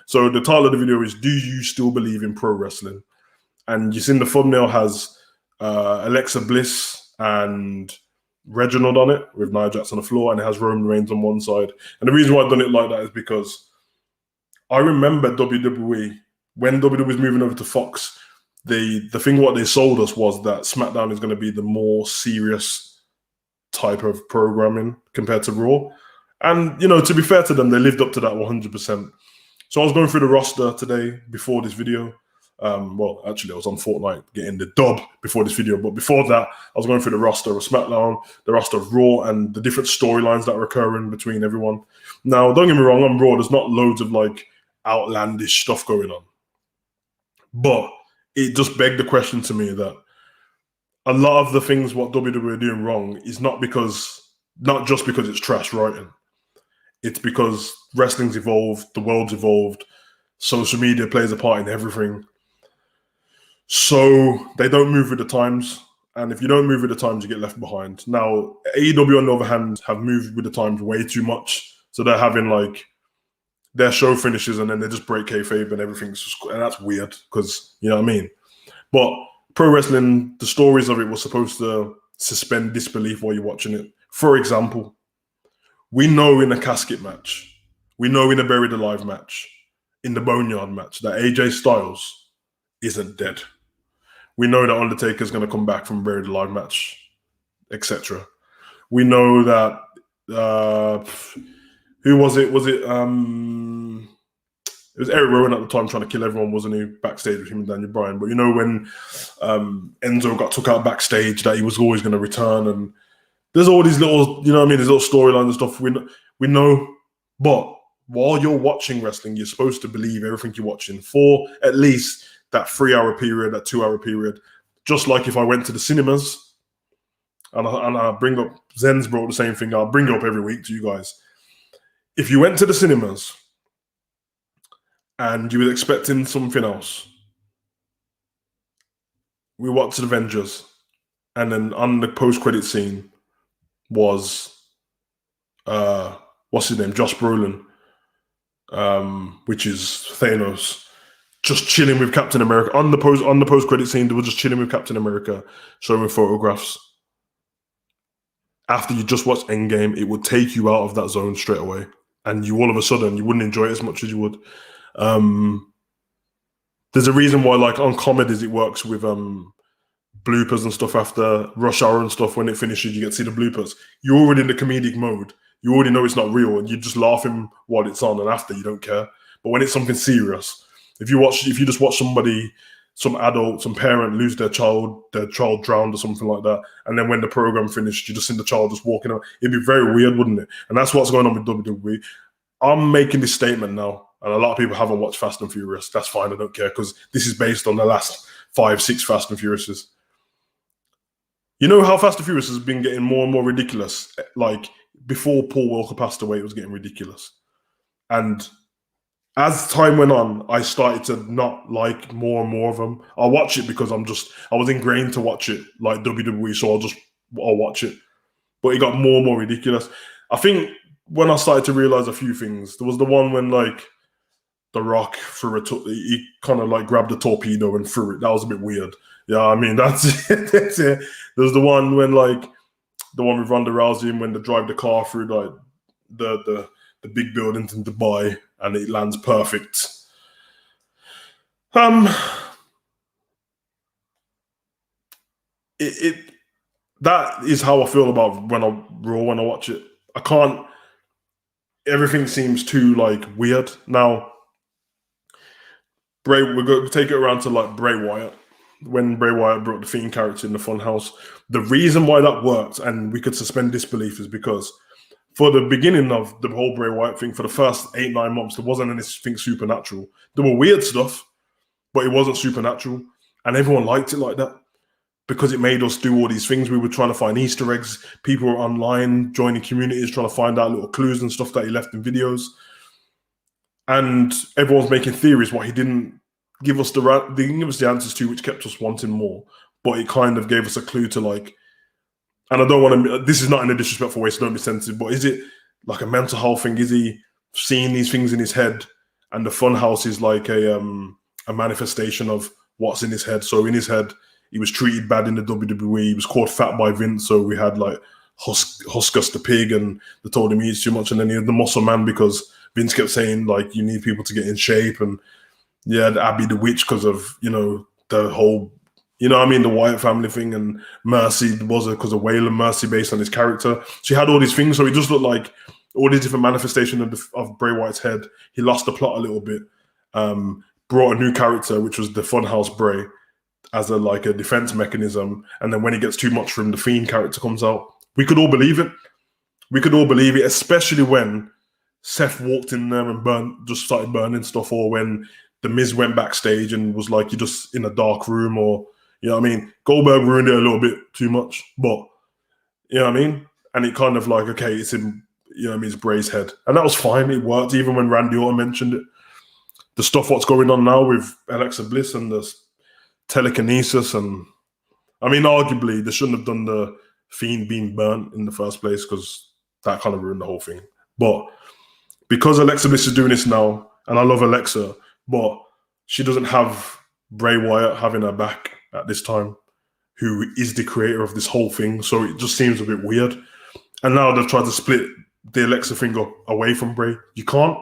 Speaker 1: So the title of the video is: Do you still believe in pro wrestling? And you've seen the thumbnail has Alexa Bliss and Reginald on it with Nia Jax on the floor, and it has Roman Reigns on one side. And the reason why I've done it like that is because I remember WWE, when WWE was moving over to Fox, the thing what they sold us was that SmackDown is going to be the more serious type of programming compared to Raw. And, you know, to be fair to them, they lived up to that 100%. So I was going through the roster today before this video. Well, actually, I was on Fortnite getting the dub before this video. But before that, I was going through the roster of SmackDown, the roster of Raw, and the different storylines that are occurring between everyone. Now, don't get me wrong, on Raw, there's not loads of like outlandish stuff going on. But it just begged the question to me that a lot of the things what WWE are doing wrong is not just because it's trash writing. It's because wrestling's evolved, the world's evolved, social media plays a part in everything. So they don't move with the times. And if you don't move with the times, you get left behind. Now, AEW, on the other hand, have moved with the times way too much. So they're having like their show finishes and then they just break kayfabe and everything's just, and that's weird because, you know what I mean? But pro wrestling, the stories of it were supposed to suspend disbelief while you're watching it. For example, we know in a casket match, we know in a buried alive match, in the boneyard match, that AJ Styles isn't dead. We know that Undertaker's going to come back from a buried alive match, etc. We know that who was it? It was Eric Rowan at the time trying to kill everyone, wasn't he? Backstage with him and Daniel Bryan. But you know when Enzo got took out backstage, that he was always going to return, and there's all these little, you know what I mean? There's little storylines and stuff. We know, but while you're watching wrestling, you're supposed to believe everything you're watching for at least that 3-hour period, that 2-hour period. Just like if I went to the cinemas, and I bring up, Zen's brought the same thing, I'll bring it up every week to you guys. If you went to the cinemas and you were expecting something else, we watched Avengers, and then on the post-credit scene was, what's his name? Josh Brolin, which is Thanos, just chilling with Captain America. On the post-credit scene, they were just chilling with Captain America, showing photographs. After you just watched Endgame, it would take you out of that zone straight away. And you all of a sudden, you wouldn't enjoy it as much as you would. There's a reason why, like, on comedies, it works with bloopers and stuff after Rush Hour and stuff. When it finishes, you get to see the bloopers. You're already in the comedic mode. You already know it's not real, and you're just laughing while it's on, and after, you don't care. But when it's something serious, if you just watch somebody, some adult, some parent lose their child drowned or something like that, and then when the program finished, you just see the child just walking out, it'd be very weird, wouldn't it? And that's what's going on with WWE. I'm making this statement now, and a lot of people haven't watched Fast and Furious. That's fine, I don't care, because this is based on the last 5-6 Fast and Furiouses. You know how Fast and Furious has been getting more and more ridiculous? Like, before Paul Walker passed away, it was getting ridiculous. And as time went on, I started to not like more and more of them. I watch it because I was ingrained to watch it, like WWE, so I'll watch it. But it got more and more ridiculous. I think when I started to realize a few things, there was the one when, like, The Rock he kind of like grabbed a torpedo and threw it. That was a bit weird. Yeah, I mean, that's it. That's it. There was the one when, like, the one with Ronda Rousey, when they drive the car through like the big buildings in Dubai and it lands perfect. That is how I feel about when I watch it. I can't. Everything seems too like weird now. We're going to take it around to like Bray Wyatt. When Bray Wyatt brought the Fiend character in the Funhouse, the reason why that worked and we could suspend disbelief is because for the beginning of the whole Bray Wyatt thing, for the first 8-9 months, there wasn't anything supernatural. There were weird stuff, but it wasn't supernatural. And everyone liked it like that because it made us do all these things. We were trying to find Easter eggs. People were online, joining communities, trying to find out little clues and stuff that he left in videos. And everyone's making theories what he didn't give us the answers to, which kept us wanting more. But it kind of gave us a clue to like, and I don't want to, this is not in a disrespectful way, so don't be sensitive, but is it like a mental health thing? Is he seeing these things in his head? And the funhouse is like a manifestation of what's in his head. So in his head, he was treated bad in the WWE. He was called fat by Vince. So we had like Huskus the pig, and they told him he eats too much. And then he had the muscle man because Vince kept saying like, you need people to get in shape. And yeah, Abby the witch because of, you know, the whole, you know what I mean, the Wyatt family thing. And Mercy was because of Waylon Mercy based on his character. So he had all these things. So he just looked like all these different manifestations of Bray Wyatt's head. He lost the plot a little bit. Brought a new character, which was the Funhouse Bray, as a defense mechanism. And then when he gets too much from the Fiend character comes out, we could all believe it. We could all believe it, especially when Seth walked in there and just started burning stuff, or when the Miz went backstage and was like, you're just in a dark room, or, you know what I mean? Goldberg ruined it a little bit too much, but, you know what I mean? And it kind of like, okay, it's in, you know what I mean, it's Bray's head. And that was fine. It worked, even when Randy Orton mentioned it. The stuff what's going on now with Alexa Bliss and the telekinesis, and I mean, arguably, they shouldn't have done the Fiend being burnt in the first place because that kind of ruined the whole thing. But because Alexa Bliss is doing this now, and I love Alexa, but she doesn't have Bray Wyatt having her back at this time, who is the creator of this whole thing. So it just seems a bit weird. And now they've tried to split the Alexa thing up away from Bray. You can't.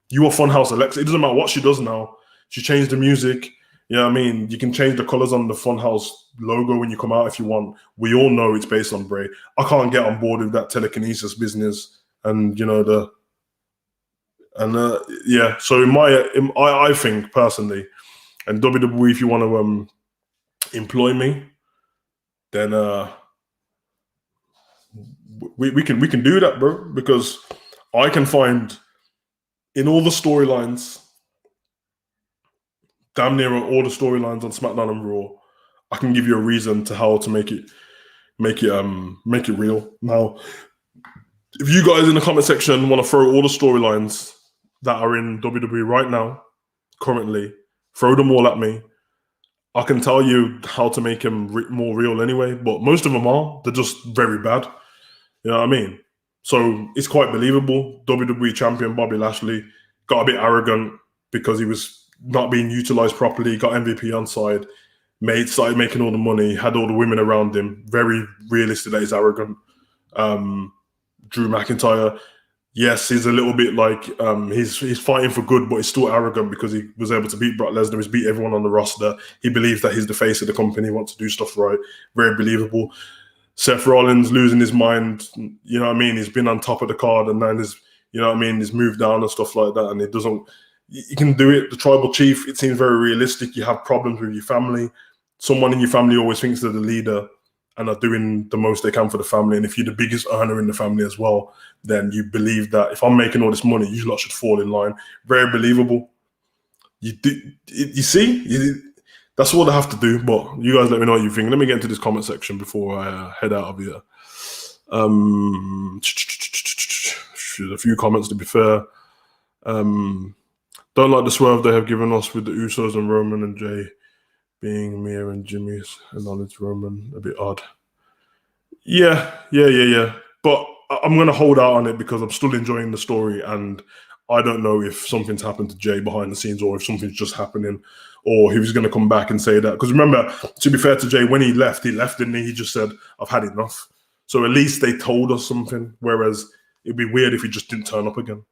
Speaker 1: You are Funhouse Alexa. It doesn't matter what she does now. She changed the music. You know what I mean? You can change the colors on the Funhouse logo when you come out if you want. We all know it's based on Bray. I can't get on board with that telekinesis business. And, you know, yeah. So I think personally, and WWE, if you want to employ me, then we can do that, bro. Because I can find in all the storylines, damn near all the storylines on SmackDown and Raw, I can give you a reason to how to make it real. Now, if you guys in the comment section want to throw all the storylines that are in WWE right now, currently, throw them all at me. I can tell you how to make them more real anyway, but most of them they're just very bad. You know what I mean? So it's quite believable. WWE champion Bobby Lashley got a bit arrogant because he was not being utilized properly, got MVP on side, started making all the money, had all the women around him. Very realistic that he's arrogant. Drew McIntyre, yes, he's a little bit like he's fighting for good, but he's still arrogant because he was able to beat Brock Lesnar. He's beat everyone on the roster. He believes that he's the face of the company, wants to do stuff right. Very believable. Seth Rollins losing his mind, you know what I mean? He's been on top of the card and then you know what I mean? He's moved down and stuff like that, and you can do it. The tribal chief, it seems very realistic. You have problems with your family. Someone in your family always thinks they're the leader and are doing the most they can for the family. And if you're the biggest earner in the family as well, then you believe that if I'm making all this money, you lot should fall in line. Very believable. You see? That's all I have to do. But you guys let me know what you think. Let me get into this comment section before I head out of here. A few comments to be fair. Don't like the swerve they have given us with the Usos and Roman and Jay being Mia and Jimmy's and knowledge Roman. A bit odd. Yeah. But I'm going to hold out on it because I'm still enjoying the story, and I don't know if something's happened to Jay behind the scenes or if something's just happening, or he was going to come back and say that. Because remember, to be fair to Jay, when he left, didn't he? He just said, I've had enough. So at least they told us something, whereas it'd be weird if he just didn't turn up again.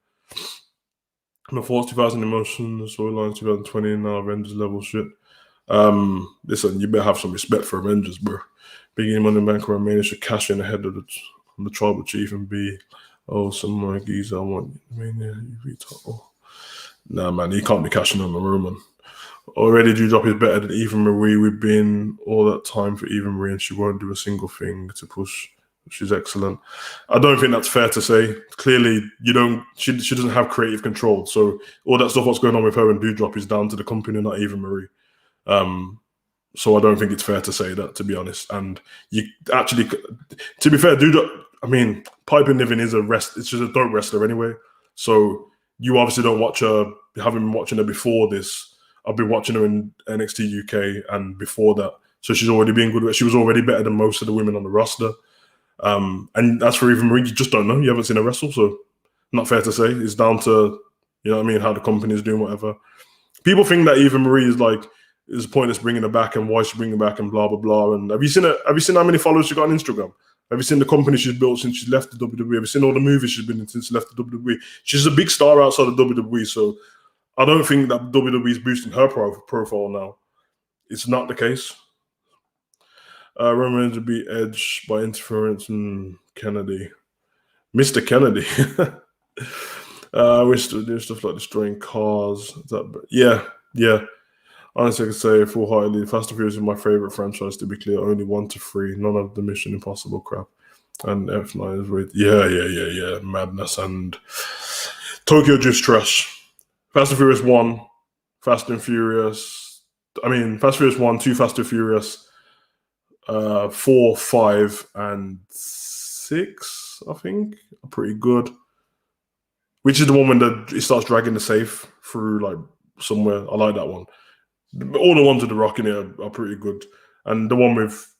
Speaker 1: My thoughts, 2000 emotions, storylines 2020, now Avengers level shit. Listen, you better have some respect for Avengers, bro. Big E Money Bank or Mania should cash in ahead of the tribal chief and be, some more geezer, I want Mania, you retard. Nah, man, he can't be cashing on the Roman. Already Dewdrop is better than Eva Marie. We've been all that time for Eva Marie and she won't do a single thing to push She's excellent. I don't think that's fair to say. Clearly, she doesn't have creative control. So all that stuff, what's going on with her and Doudrop is down to the company, not Eva Marie. So I don't think it's fair to say that, to be honest. And you actually, to be fair, Doudrop, I mean, Piper Niven is it's just a dope wrestler anyway. So you obviously don't watch her, haven't been watching her before this. I've been watching her in NXT UK and before that. So she's already been good. She was already better than most of the women on the roster. And as for Eva Marie, you just don't know. You haven't seen her wrestle, so not fair to say. It's down to, you know what I mean, how the company's doing whatever. People think that Eva Marie is pointless bringing her back and why she's bringing her back and blah, blah, blah. And have you seen how many followers she got on Instagram? Have you seen the company she's built since she left the WWE? Have you seen all the movies she's been in since she left the WWE? She's a big star outside of WWE, so I don't think that WWE is boosting her profile now. It's not the case. Roman to beat Edge by interference and Kennedy. Mr. Kennedy. We're still doing stuff like destroying cars. Yeah. Honestly, I could say full-heartedly, Fast and Furious is my favorite franchise, to be clear. Only 1 to 3. None of the Mission Impossible crap. And F9 is with, yeah. Madness and Tokyo Drift's trash. Fast and Furious 1. Fast and Furious 1, 2 Fast and Furious. 4, 5, and 6, I think, are pretty good. Which is the one when it starts dragging the safe through like somewhere. I like that one. All the ones with the Rock in it are pretty good. And the one with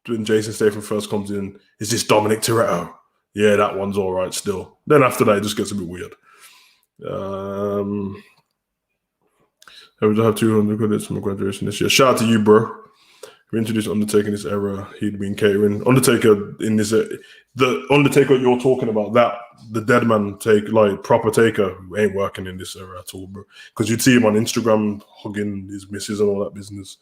Speaker 1: when Jason Statham first comes in, is this Dominic Toretto? Yeah, that one's all right still. Then after that, it just gets a bit weird. I would have 200 credits from my graduation this year. Shout out to you, bro. We introduced Undertaker in this era. He'd been catering. Undertaker in this, the Undertaker you're talking about, that the dead man take, like proper Taker, who ain't working in this era at all, bro. Because you'd see him on Instagram hugging his missus and all that business.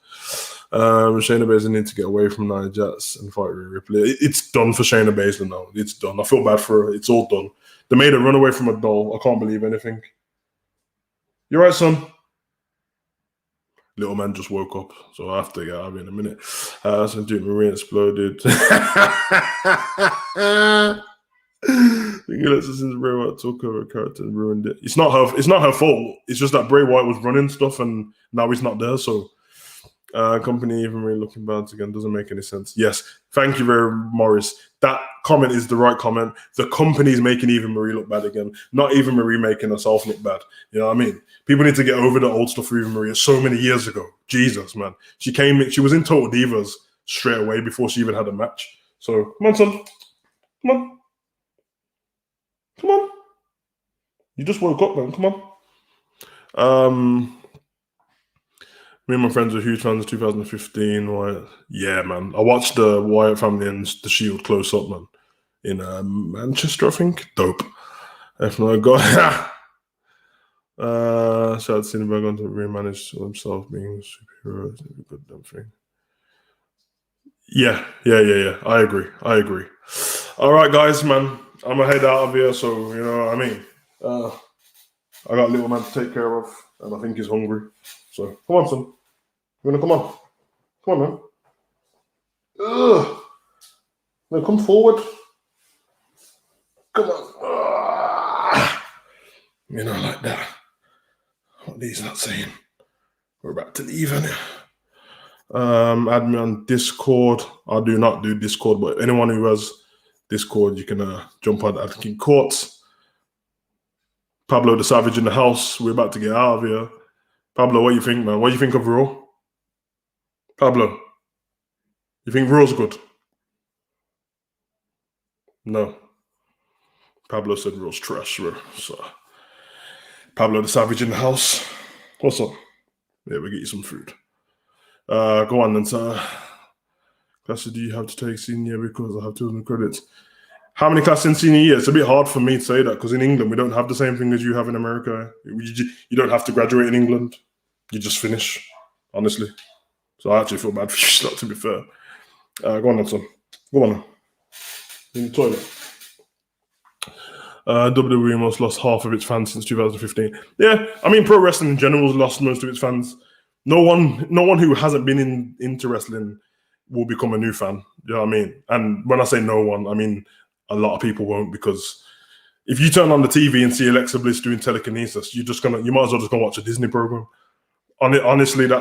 Speaker 1: Shayna Baszler needs to get away from Nia Jax and fight Rhea Ripley. It's done for Shayna Baszler now. It's done. I feel bad for her. It's all done. They made her run away from a doll. I can't believe anything. You're right, son. Little man just woke up, so I have to get out of here in a minute. So Duke Marie exploded. Since Bray Wyatt took over a character and ruined it. It's not her fault. It's just that Bray Wyatt was running stuff and now he's not there. So company even really looking bad again doesn't make any sense. Yes, thank you very Morris. That comment is the right comment. The company's making Eva Marie look bad again, not Eva Marie making herself look bad. You know what I mean? People need to get over the old stuff for Eva Marie. So many years ago. Jesus, man. She was in Total Divas straight away before she even had a match. So come on, son. Come on. You just woke up, man. Come on. Me and my friends are huge fans of 2015. Wyatt. Yeah, man. I watched the Wyatt family and the Shield close up, man. In Manchester, I think. Dope. If not, God. Shout out to Cineberg on to remanage himself being a superhero. It's a good damn thing. Yeah. I agree. All right, guys, man. I'm going to head out of here, so, you know what I mean? I got a little man to take care of, and I think he's hungry. So, come on, son. You want to come on? Come on, man. Ugh. No, come forward. Come on. You know, like that. What he's not saying. We're about to leave, innit? Add me on Discord. I do not do Discord, but anyone who has Discord, you can jump on Atkin Courts. Pablo the Savage in the house. We're about to get out of here. Pablo, what do you think, man? What do you think of Raw? Pablo, you think Raw's good? No. Pablo said Raw's trash, bro. So, Pablo the Savage in the house. What's up? Yeah, we'll get you some food. Go on then, sir. Classes do you have to take senior because I have 200 credits? How many classes in senior year? It's a bit hard for me to say that because in England, we don't have the same thing as you have in America. You don't have to graduate in England. You just finish, honestly. So I actually feel bad for you, not to be fair. Go on then, son. Go on. In the toilet. WWE almost lost half of its fans since 2015. Yeah, I mean, pro wrestling in general has lost most of its fans. No one who hasn't been into wrestling will become a new fan. You know what I mean? And when I say no one, I mean a lot of people won't, because if you turn on the TV and see Alexa Bliss doing telekinesis, you might as well just go watch a Disney program. Honestly,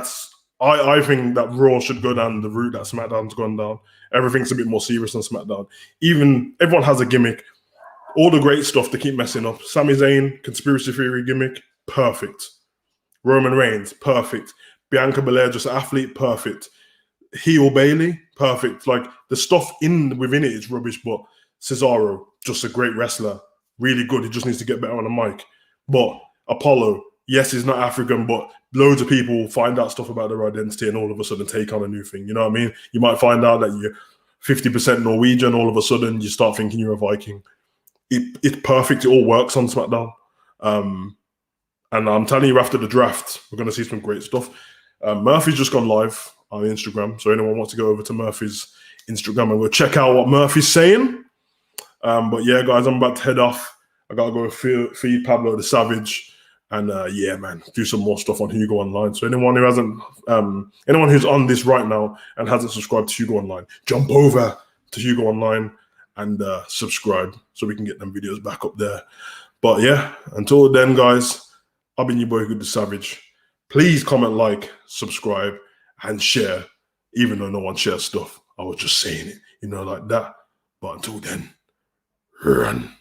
Speaker 1: I think that Raw should go down the route that SmackDown's gone down. Everything's a bit more serious on SmackDown. Even everyone has a gimmick. All the great stuff they keep messing up. Sami Zayn, conspiracy theory gimmick, perfect. Roman Reigns, perfect. Bianca Belair, just an athlete, perfect. Heel Bailey, perfect. Like, the stuff within it is rubbish, but Cesaro, just a great wrestler, really good. He just needs to get better on the mic. But Apollo, yes, he's not African, but loads of people find out stuff about their identity and all of a sudden take on a new thing. You know what I mean? You might find out that you're 50% Norwegian, all of a sudden you start thinking you're a Viking. It's perfect. It all works on SmackDown. And I'm telling you, after the draft, we're going to see some great stuff. Murphy's just gone live on Instagram. So anyone wants to go over to Murphy's Instagram and go check out what Murphy's saying. But yeah, guys, I'm about to head off. I got to go feed Pablo the Savage. And yeah, man, do some more stuff on HUGO Online. So anyone who's on this right now and hasn't subscribed to HUGO Online, jump over to HUGO Online and subscribe so we can get them videos back up there. But yeah, until then, guys, I've been your boy, Hugo the Savage. Please comment, like, subscribe, and share, even though no one shares stuff. I was just saying it, like that. But until then, run.